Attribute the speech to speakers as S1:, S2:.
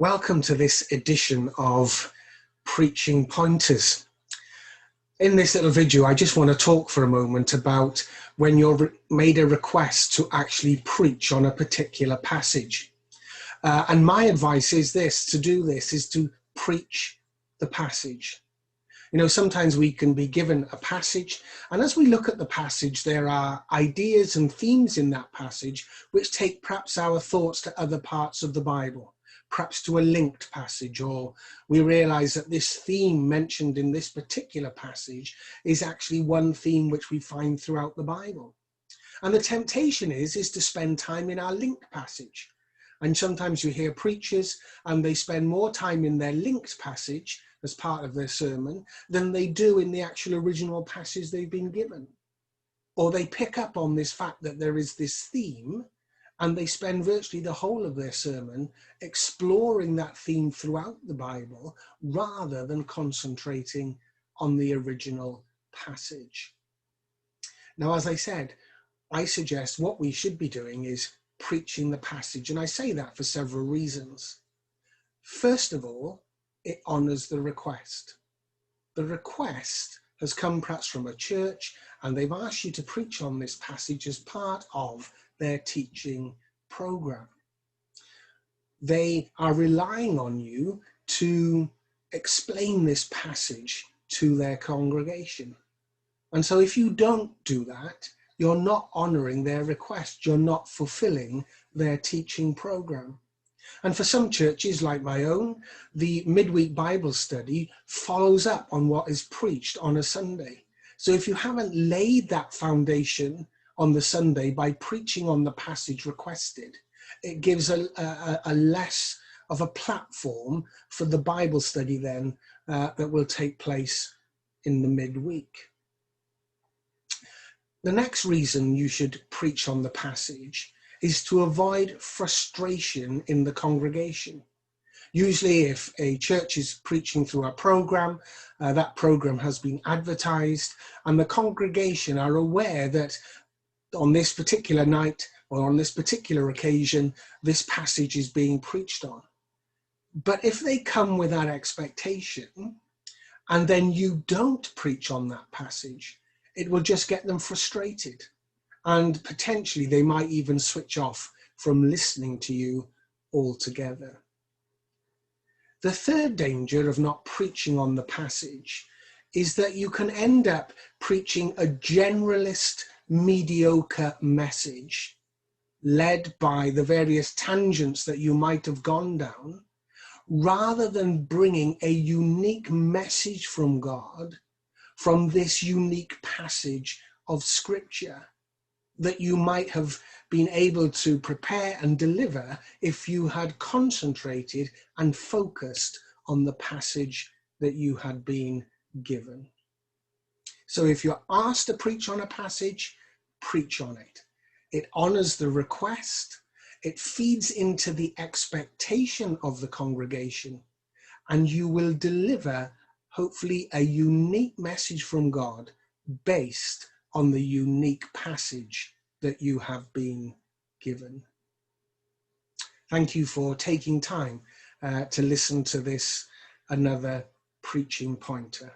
S1: Welcome to this edition of Preaching Pointers. In this little video, I just want to talk for a moment about when you're made a request to actually preach on a particular passage. And my advice is this, to do this is to preach the passage. You know, sometimes we can be given a passage, and as we look at the passage, there are ideas and themes in that passage which take perhaps our thoughts to other parts of the Bible, perhaps to a linked passage, or we realize that this theme mentioned in this particular passage is actually one theme which we find throughout the Bible. And the temptation is to spend time in our linked passage. And sometimes you hear preachers and they spend more time in their linked passage as part of their sermon than they do in the actual original passage they've been given. Or they pick up on this fact that there is this theme and they spend virtually the whole of their sermon exploring that theme throughout the Bible rather than concentrating on the original passage. Now, as I said, I suggest what we should be doing is preaching the passage, and I say that for several reasons. First of all, it honors the request. The request has come perhaps from a church and they've asked you to preach on this passage as part of their teaching program. They are relying on you to explain this passage to their congregation. And so if you don't do that, you're not honoring their request. You're not fulfilling their teaching program. And for some churches like my own, the midweek Bible study follows up on what is preached on a Sunday. So if you haven't laid that foundation on the Sunday by preaching on the passage requested, it gives a less of a platform for the Bible study then that will take place in the midweek. The next reason you should preach on the passage is to avoid frustration in the congregation. Usually if a church is preaching through a program, that program has been advertised and the congregation are aware that on this particular night or on this particular occasion, this passage is being preached on. But if they come with that expectation and then you don't preach on that passage, it will just get them frustrated. And potentially they might even switch off from listening to you altogether. The third danger of not preaching on the passage is that you can end up preaching a generalist, mediocre message led by the various tangents that you might have gone down, rather than bringing a unique message from God from this unique passage of Scripture that you might have been able to prepare and deliver if you had concentrated and focused on the passage that you had been given. So if you're asked to preach on a passage, preach on it. It honors the request, it feeds into the expectation of the congregation, and you will deliver hopefully a unique message from God based on the unique passage that you have been given. Thank you for taking time to listen to this, another preaching pointer.